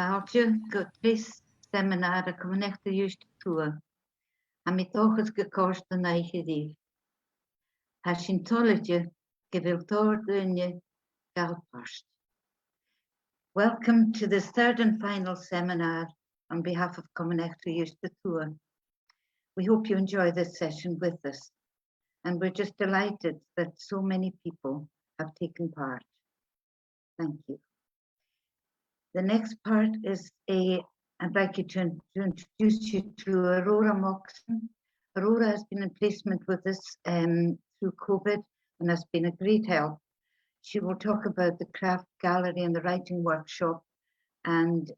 Fáilte go tris seminar a cumneachta dúist tua, a mi tóchas go cósta Taigh díobh. Tá sin tollaide go bhfuil tóir duine galpáist. Welcome to this third and final seminar on behalf of Cumneachta Dúist tua. We hope you enjoy this session with us, and we're just delighted that so many people have taken part. Thank you. The next part is I'd like you to introduce you to Aurora Moxon. Aurora has been in placement with us through COVID and has been a great help. She will talk about the craft gallery and the writing workshop, and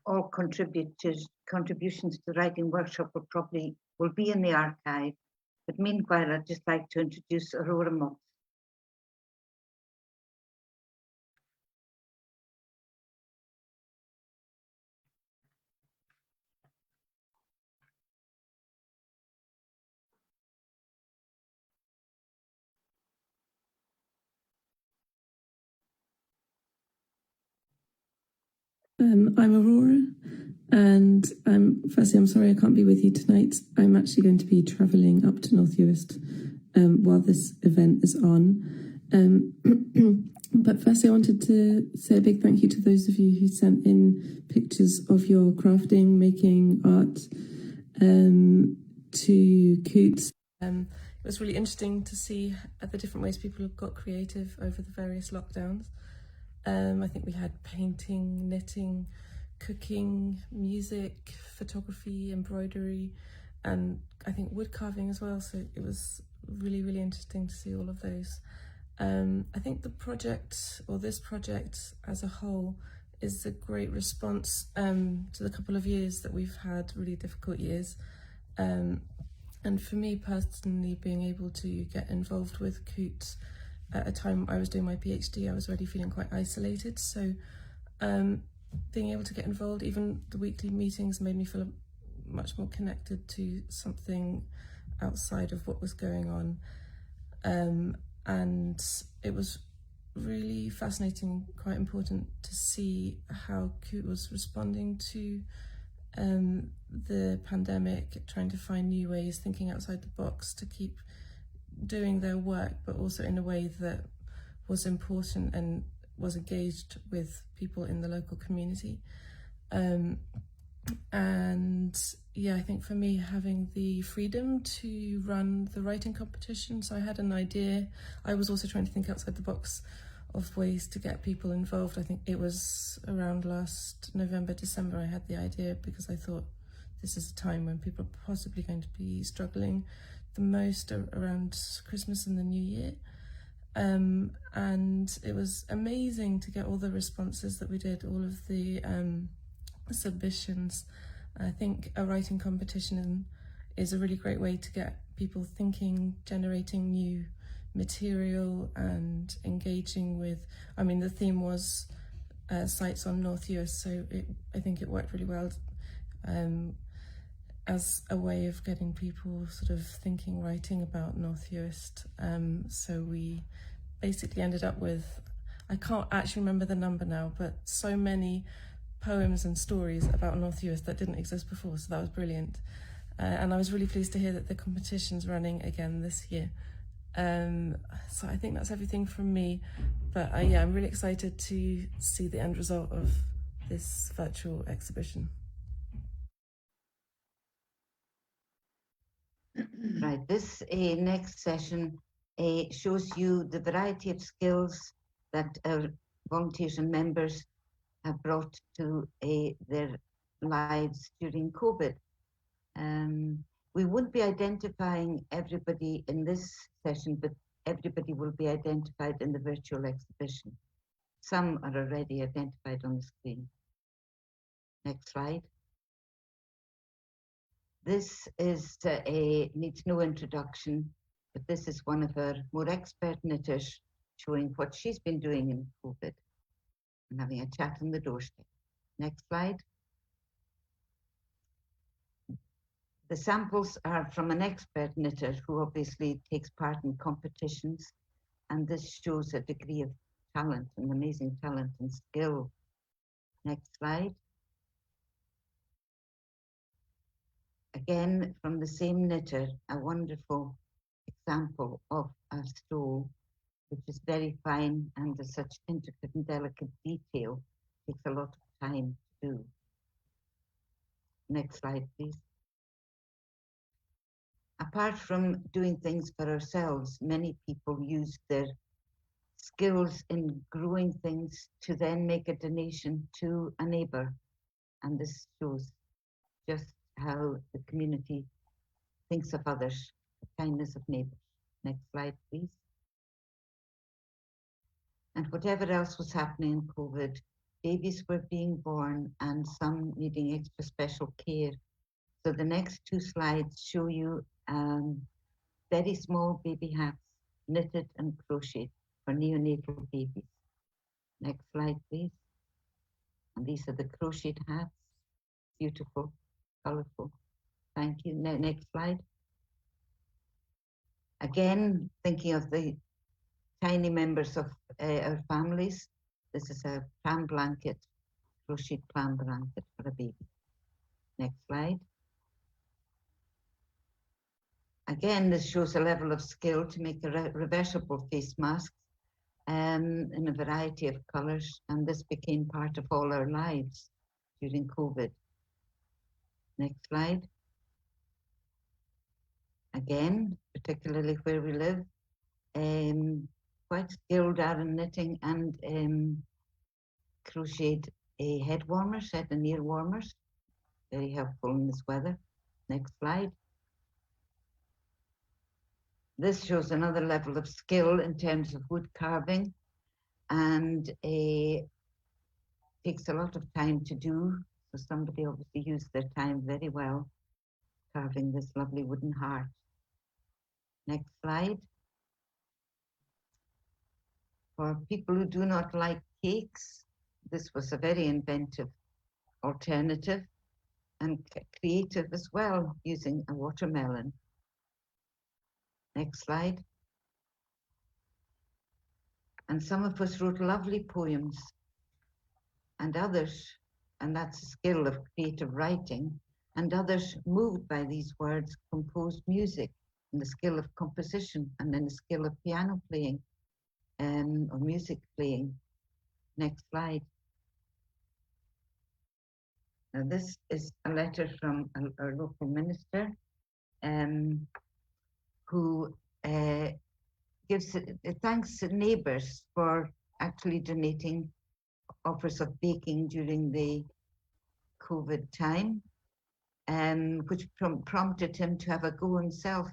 all contributions to the writing workshop will be in the archive. But meanwhile, I'd just like to introduce Aurora Moxon. I'm Aurora, and firstly, I'm sorry I can't be with you tonight. I'm actually going to be travelling up to North Uist while this event is on. But firstly, I wanted to say a big thank you to those of you who sent in pictures of your crafting, making art to Ciùird. It was really interesting to see the different ways people have got creative over the various lockdowns. I think we had painting, knitting, cooking, music, photography, embroidery, and I think wood carving as well. So it was really, really interesting to see all of those. I think the project, or this project as a whole, is a great response to the couple of years that we've had, really difficult years. And for me personally, being able to get involved with Ciùird at a time I was doing my PhD, I was already feeling quite isolated. So being able to get involved, even the weekly meetings, made me feel much more connected to something outside of what was going on. And it was really fascinating, quite important to see how Ciùird was responding to the pandemic, trying to find new ways, thinking outside the box to keep doing their work, but also in a way that was important and was engaged with people in the local community. And yeah, I think for me, having the freedom to run the writing competition, so I had an idea. I was also trying to think outside the box of ways to get people involved. I think it was around last November, December, I had the idea because I thought this is a time when people are possibly going to be struggling the most around Christmas and the New Year. And it was amazing to get all the responses that we did, all of the submissions. I think a writing competition is a really great way to get people thinking, generating new material and engaging with, I mean, the theme was sites on North Uist, so I think it worked really well as a way of getting people sort of thinking, writing about North Uist. So we basically ended up with, I can't actually remember the number now, but so many poems and stories about North Uist that didn't exist before, so that was brilliant. And I was really pleased to hear that the competition's running again this year. So I think that's everything from me, but yeah, I'm really excited to see the end result of this virtual exhibition. Right, this next session shows you the variety of skills that our volunteers and members have brought to their lives during COVID. We won't be identifying everybody in this session, but everybody will be identified in the virtual exhibition. Some are already identified on the screen. Next slide. This is needs no introduction, but this is one of our more expert knitters showing what she's been doing in COVID and having a chat on the doorstep. Next slide. The samples are from an expert knitter who obviously takes part in competitions, and this shows a degree of talent, an amazing talent and skill Next slide. Again, from the same knitter, a wonderful example of a stole, which is very fine and is such intricate and delicate detail. Takes a lot of time to do. Next slide, please. Apart from doing things for ourselves, many people use their skills in growing things to then make a donation to a neighbour. And this shows just how the community thinks of others, the kindness of neighbours. Next slide, please. And whatever else was happening in COVID, babies were being born and some needing extra special care. So the next two slides show you very small baby hats, knitted and crocheted for neonatal babies. Next slide, please. And these are the crocheted hats. Beautiful, colourful. Thank you. Next slide. Again, thinking of the tiny members of our families. This is a pram blanket, crochet pram blanket for a baby. Next slide. Again, this shows a level of skill to make a reversible face mask in a variety of colours, and this became part of all our lives during COVID. Next slide. Again, particularly where we live, quite skilled out in knitting and crocheted head warmers, head and ear warmers. Very helpful in this weather. Next slide. This shows another level of skill in terms of wood carving, and takes a lot of time to do. So somebody obviously used their time very well carving this lovely wooden heart. Next slide. For people who do not like cakes, this was a very inventive alternative and creative as well, using a watermelon. Next slide. And some of us wrote lovely poems, and others, and that's a skill of creative writing, and others moved by these words composed music, and the skill of composition, and then the skill of piano playing or music playing. Next slide. Now this is a letter from our local minister who thanks neighbours for actually donating offers of baking during the COVID time, which prompted him to have a go himself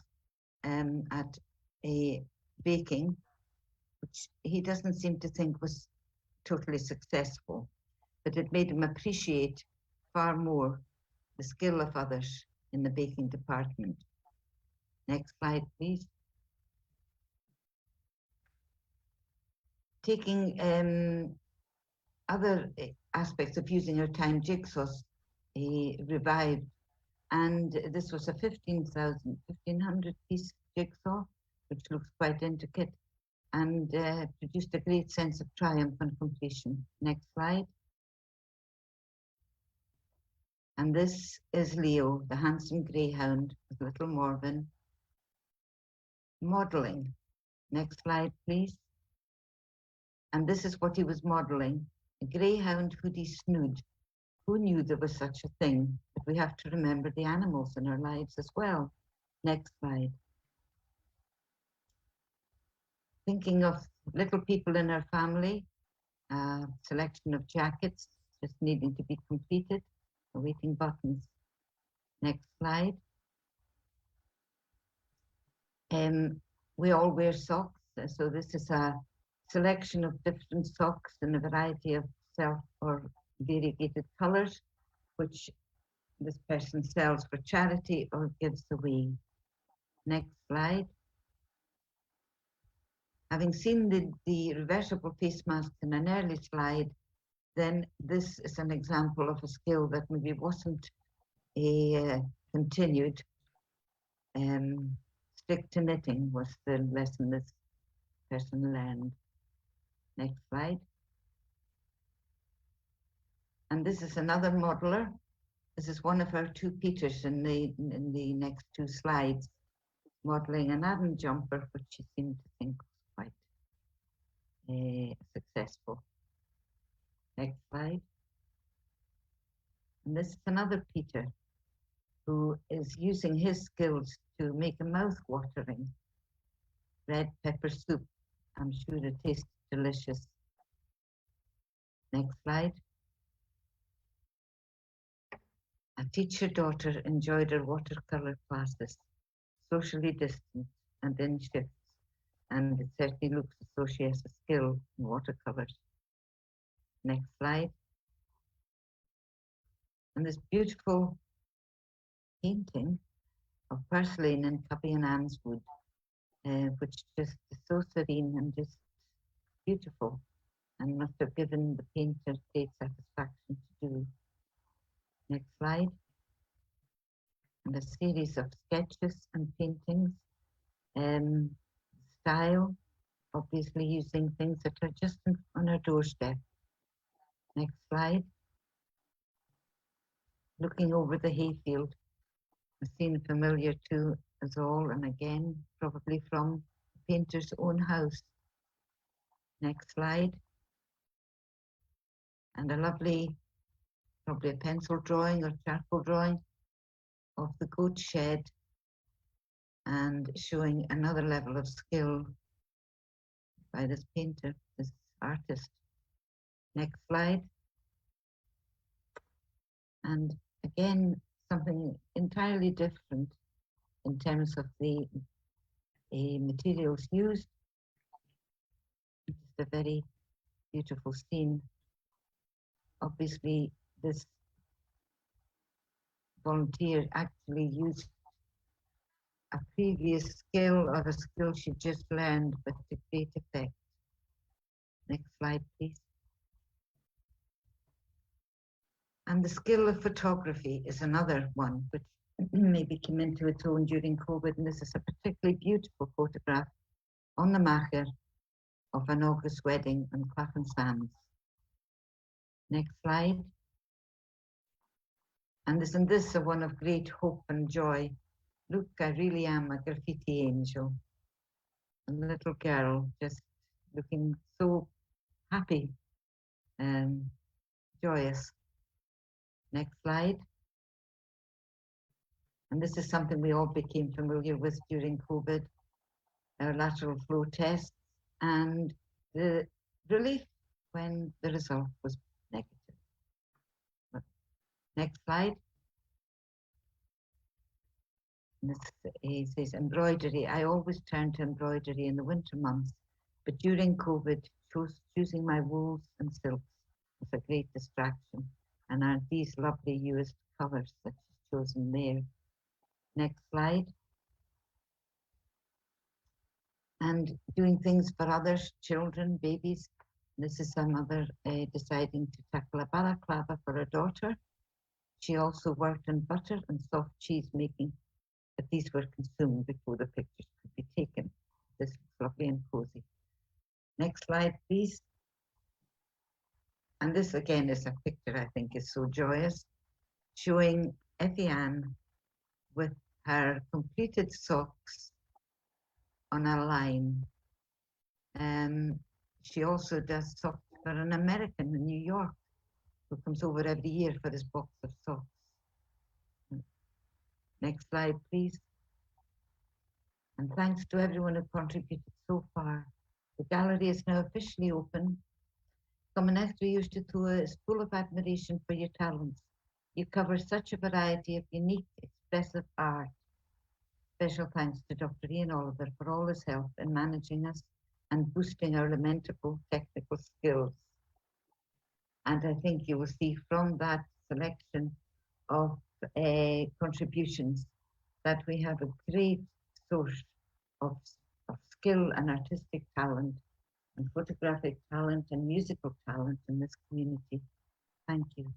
at a baking, which he doesn't seem to think was totally successful, but it made him appreciate far more the skill of others in the baking department. Next slide, please. Taking other aspects of using our time, jigsaws revived, and this was a 1,500 piece jigsaw, which looks quite intricate and produced a great sense of triumph and completion. Next slide. And this is Leo, the handsome greyhound with little Morven, modelling. Next slide, please. And this is what he was modelling, a greyhound hoodie snood. Who knew there was such a thing? But we have to remember the animals in our lives as well. Next slide. Thinking of little people in our family, a selection of jackets just needing to be completed, awaiting buttons. Next slide. We all wear socks, so this is a selection of different socks in a variety of self or variegated colours, which this person sells for charity or gives away. Next slide. Having seen the reversible face masks in an early slide, then this is an example of a skill that maybe wasn't continued. Stick to knitting was the lesson this person learned. Next slide. And this is another modeler. This is one of our two Peters in the next two slides, modeling an Adam jumper, which she seemed to think was quite successful. Next slide. And this is another Peter who is using his skills to make a mouth-watering red pepper soup. I'm sure it tastes delicious. Next slide. A teacher daughter enjoyed her watercolor classes, socially distant and in shifts, and it certainly looks as though she has a skill in watercolors. Next slide. And this beautiful painting of Purslane and Cubby and Anne's Wood, which just is so serene and just beautiful, and must have given the painter great satisfaction to do. Next slide. And a series of sketches and paintings, style, obviously using things that are just on our doorstep. Next slide. Looking over the hayfield, a scene familiar to us all, and again, probably from the painter's own house. Next slide. And a lovely, probably a pencil drawing or charcoal drawing of the goat shed, and showing another level of skill by this painter, this artist. Next slide. And again, something entirely different in terms of the materials used. It's a very beautiful scene. Obviously, this volunteer actually used a previous skill or a skill she just learned, but to great effect. Next slide, please. And the skill of photography is another one which maybe came into its own during COVID, and this is a particularly beautiful photograph on the Macher of an August wedding on Clapham Sands. Next slide. And this are one of great hope and joy. Look, I really am a graffiti angel. A little girl just looking so happy and joyous. Next slide. And this is something we all became familiar with during COVID, our lateral flow tests, and the relief when the result was negative. Next slide. This says embroidery. I always turn to embroidery in the winter months, but during COVID, choosing my wools and silks was a great distraction. And aren't these lovely used colours that she's chosen there? Next slide. And doing things for others, children, babies. This is a mother deciding to tackle a balaclava for her daughter. She also worked on butter and soft cheese making, but these were consumed before the pictures could be taken. This looks lovely and cozy. Next slide, please. And this again is a picture I think is so joyous, showing Effie Ann with her completed socks on a line. She also does socks for an American in New York who comes over every year for his box of socks. Next slide, please. And thanks to everyone who contributed so far. The gallery is now officially open. Comunechtra Uachtatua is full of admiration for your talents. You cover such a variety of unique, expressive art. Special thanks to Dr. Ian Oliver for all his help in managing us and boosting our lamentable technical skills. And I think you will see from that selection of contributions that we have a great source of skill and artistic talent and photographic talent and musical talent in this community. Thank you.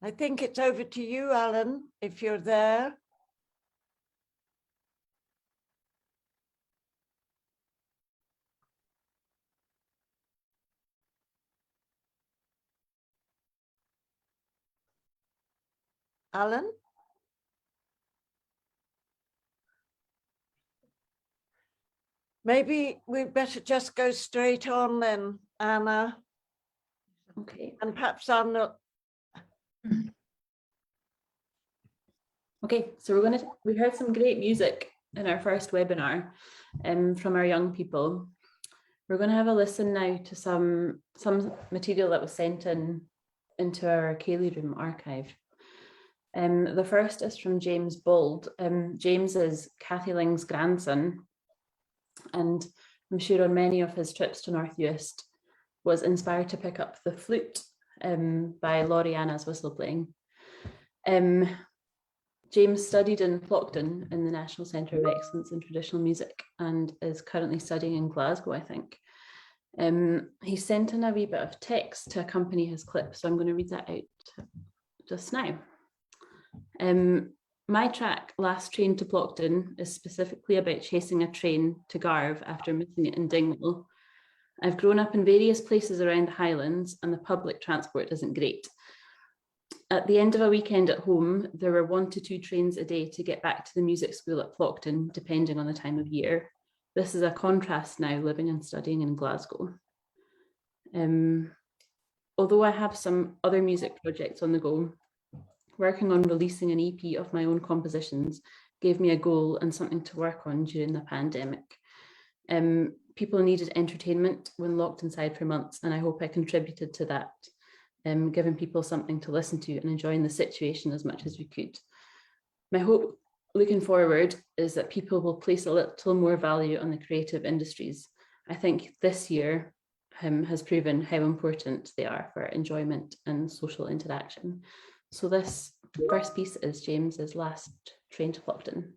I think it's over to you, Alan, if you're there. Alan? Maybe we'd better just go straight on then, Anna. Okay. And perhaps Anna. Okay, so we heard some great music in our first webinar from our young people. We're going to have a listen now to some material that was sent into our Cèilidh Room archive. The first is from James Bold. James is Cathy Ling's grandson, and I'm sure on many of his trips to North Uist was inspired to pick up the flute by Laurie Anna's whistleplaying. James studied in Plockton in the National Centre of Excellence in Traditional Music and is currently studying in Glasgow, I think. He sent in a wee bit of text to accompany his clip, so I'm going to read that out just now. My track, Last Train to Plockton, is specifically about chasing a train to Garve after missing it in Dingwall. I've grown up in various places around the Highlands and the public transport isn't great. At the end of a weekend at home, there were 1 to 2 trains a day to get back to the music school at Plockton, depending on the time of year. This is a contrast now, living and studying in Glasgow. Although I have some other music projects on the go, working on releasing an EP of my own compositions gave me a goal and something to work on during the pandemic. People needed entertainment when locked inside for months, and I hope I contributed to that, giving people something to listen to and enjoying the situation as much as we could. My hope looking forward is that people will place a little more value on the creative industries. I think this year has proven how important they are for enjoyment and social interaction. So this first piece is James's Last Train to Plockton.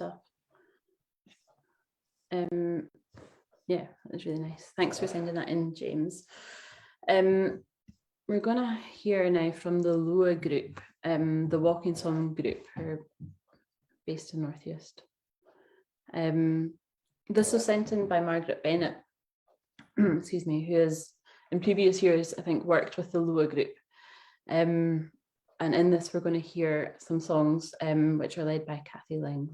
stuff. Yeah, that was really nice. Thanks for sending that in, James. We're gonna hear now from the Lua group, the walking song group, who are based in North Uist. This was sent in by Margaret Bennett, excuse me, who has in previous years, I think, worked with the Lua group. And in this, we're going to hear some songs which are led by Cathy Lang.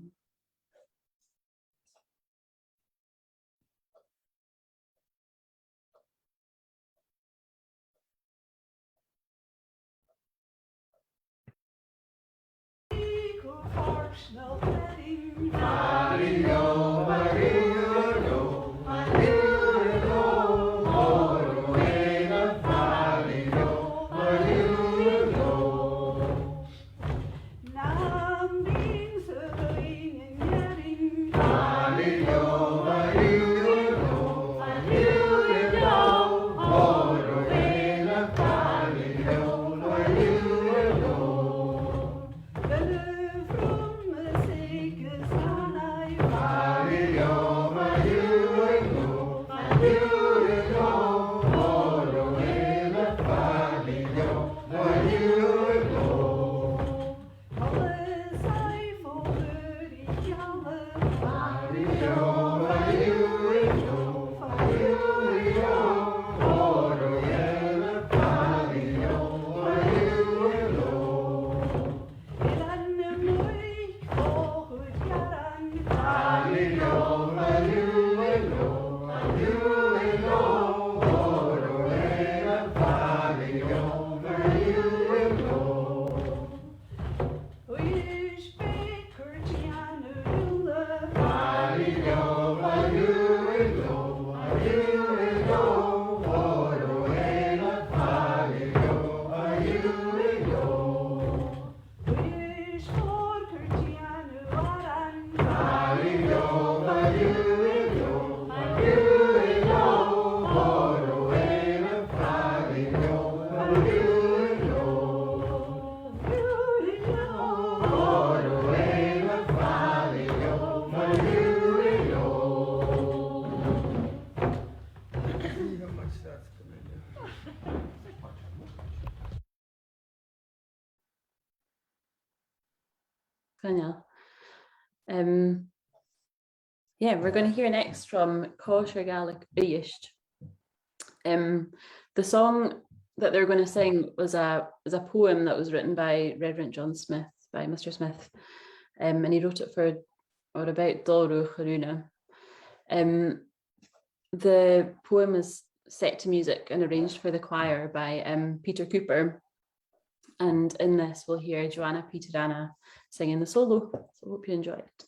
Yeah, we're going to hear next from Cóisir Gaelic Uist. The song that they're going to sing was a poem that was written by Reverend John Smith, by Mr. Smith, and he wrote it for or about Dulrú Charúna. The poem is set to music and arranged for the choir by Peter Cooper, and in this we'll hear Joanna Peterana singing the solo, so hope you enjoy it.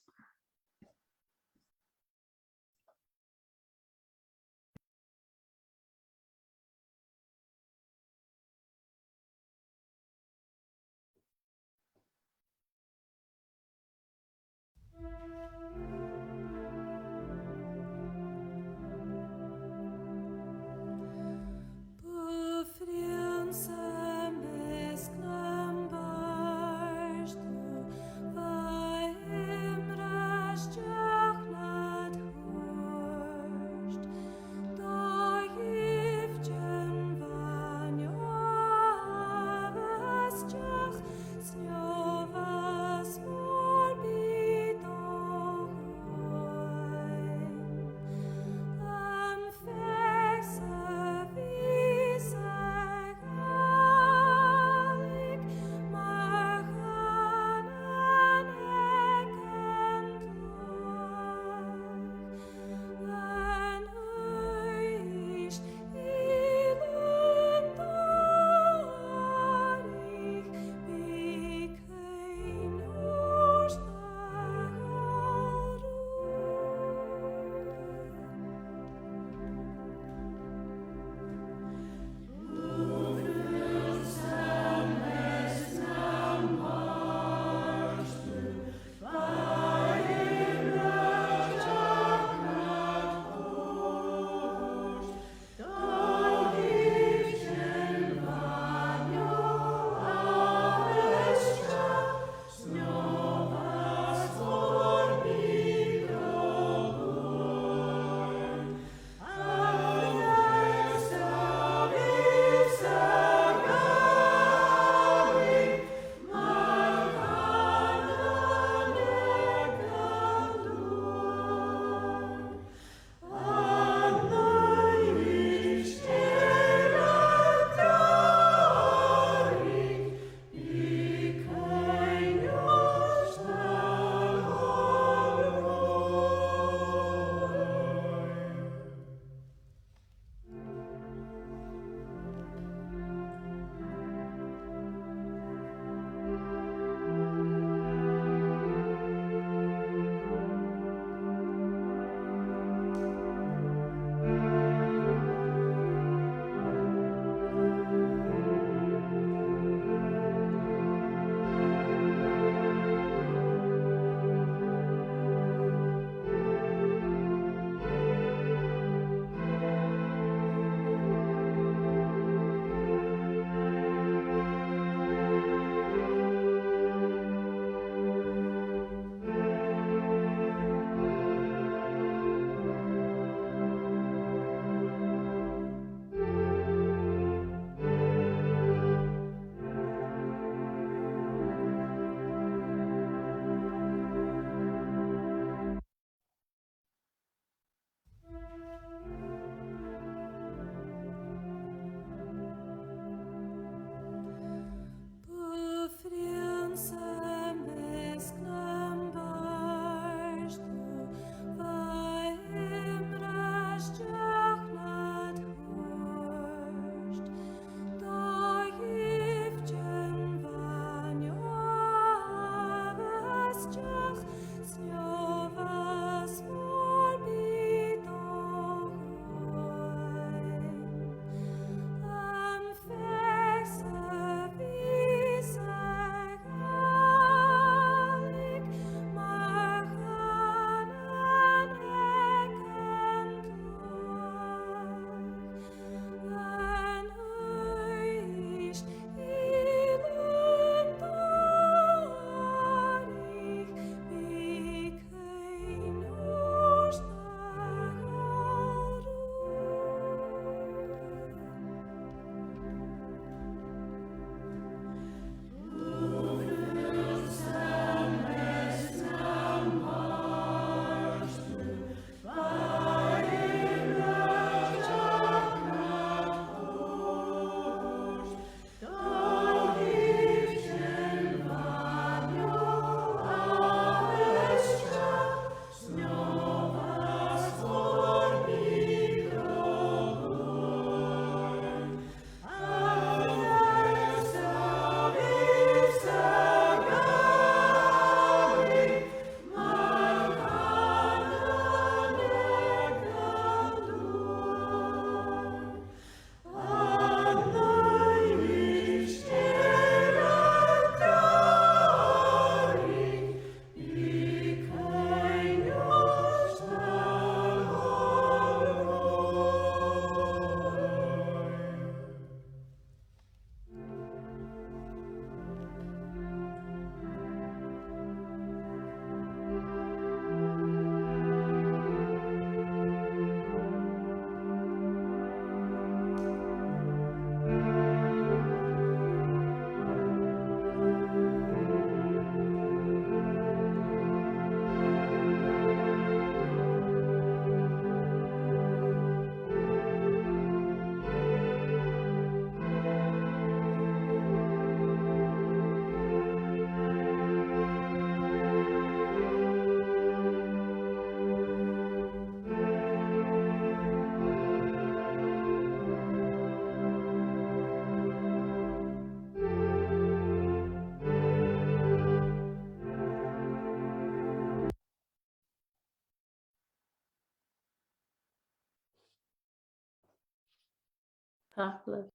Fabulous.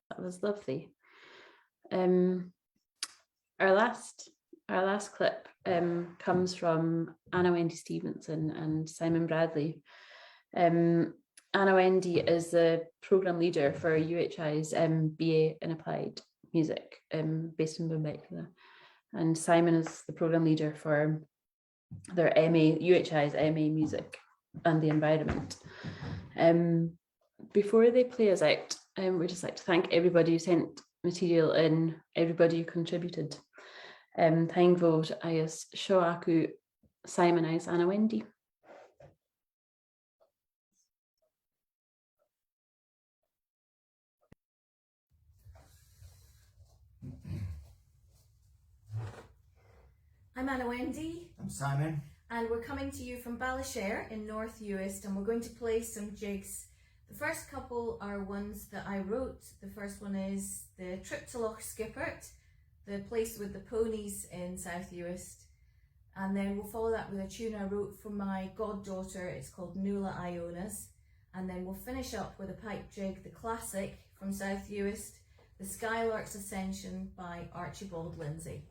That was lovely. Our last clip comes from Anna Wendy Stevenson and Simon Bradley. Anna Wendy is the programme leader for UHI's BA in Applied Music based in Mumbai. And Simon is the programme leader for their UHI's MA Music and the Environment. Before they play us out, we'd just like to thank everybody who sent material in, everybody who contributed. Taigh fod agus seo acu Simon agus Anna Wendy. I'm Anna Wendy. I'm Simon. And we're coming to you from Ballashare in North Uist, and we're going to play some jigs. The first couple are ones that I wrote. The first one is the Trip to Loch Skippert, the place with the ponies in South Uist. And then we'll follow that with a tune I wrote for my goddaughter. It's called Nuala Ionas. And then we'll finish up with a pipe jig, the classic from South Uist, the Skylark's Ascension by Archibald Lindsay.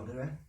Madre.